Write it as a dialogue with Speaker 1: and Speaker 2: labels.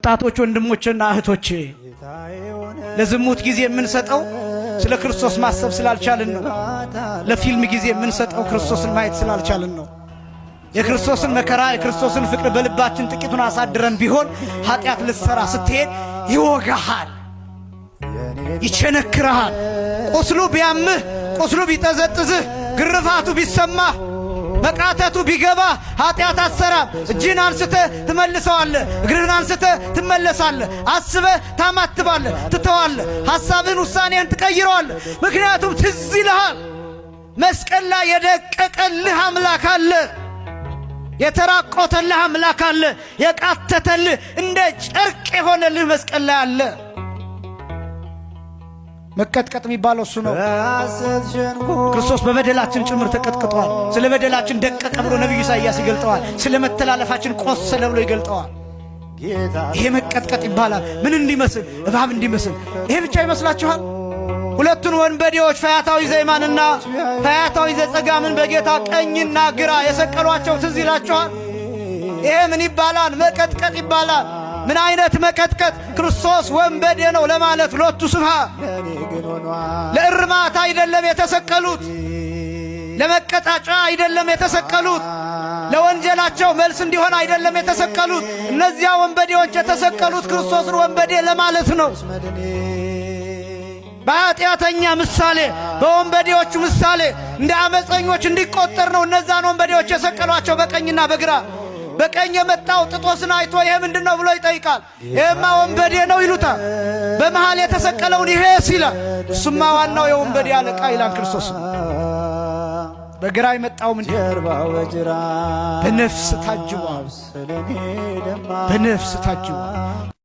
Speaker 1: ወጣቶች ወንድሞችና እህቶቼ ለዝሙት ጊዜ የምንሰጠው ስለ ክርስቶስ ማሰብ ስላልቻልን ነው። ለፊልም ጊዜ የምንሰጠው ክርስቶስን ማየት ስላልቻልን ነው። የክርስቶስን መከራ የክርስቶስን ፍቅር በልባችን ጥቂቱን አሳድረን ቢሆን ኃጢአት ልትሰራ ስትሄድ ይወጋሃል፣ ይቸነክርሃል። ቁስሉ ቢያምህ፣ ቁስሉ ቢጠዘጥዝህ፣ ግርፋቱ ቢሰማህ፣ መቃተቱ ቢገባ ኃጢአት አትሰራም። እጅህን አንስተህ ትመልሰዋለህ፣ እግርህን አንስተህ ትመለሳለህ። አስበህ ታማትባለህ፣ ትተዋለህ። ሐሳብህን ውሳኔህን ትቀይረዋለህ። ምክንያቱም ትዝ ይልሃል መስቀል ላይ የደቀቀልህ አምላክ አለ፣ የተራቆተልህ አምላክ አለ፣ የቃተተልህ እንደ ጨርቅ የሆነልህ መስቀል ላይ አለ። መቀጥቀጥ የሚባለው እሱ ነው። ክርስቶስ በበደላችን ጭምር ተቀጥቅጧል። ስለ በደላችን ደቀቀ ብሎ ነቢዩ ኢሳይያስ ይገልጠዋል። ስለ መተላለፋችን ቆሰለ ብሎ ይገልጠዋል። ይሄ መቀጥቀጥ ይባላል። ምን እንዲመስል? እባብ እንዲመስል። ይሄ ብቻ ይመስላችኋል? ሁለቱን ወንበዴዎች ፈያታዊ ዘይማንና ፈያታዊ ዘጸጋምን በጌታ ቀኝና ግራ የሰቀሏቸው ትዝ ይላችኋል? ይሄ ምን ይባላል? መቀጥቀጥ ይባላል። ምን አይነት መቀጥቀጥ? ክርስቶስ ወንበዴ ነው ለማለት ሎቱ ስብሐ። ለእርማት አይደለም የተሰቀሉት፣ ለመቀጣጫ አይደለም የተሰቀሉት፣ ለወንጀላቸው መልስ እንዲሆን አይደለም የተሰቀሉት። እነዚያ ወንበዴዎች የተሰቀሉት ክርስቶስን ወንበዴ ለማለት ነው። በኃጢአተኛ ምሳሌ፣ በወንበዴዎቹ ምሳሌ እንደ አመፀኞች እንዲቆጠር ነው እነዛን ወንበዴዎች የሰቀሏቸው በቀኝና በግራ። በቀኝ የመጣው ጥጦስን አይቶ ይሄ ምንድነው ብሎ ይጠይቃል። ይሄማ ወንበዴ ነው ይሉታል። በመሃል የተሰቀለውን ይሄ ሲላል፣ እሱማ ዋናው የወንበዴ አለቃ ይላል ክርስቶስ። በግራ የመጣው ምንድነው? በነፍስ ታጅቧል፣ በነፍስ ታጅቧል።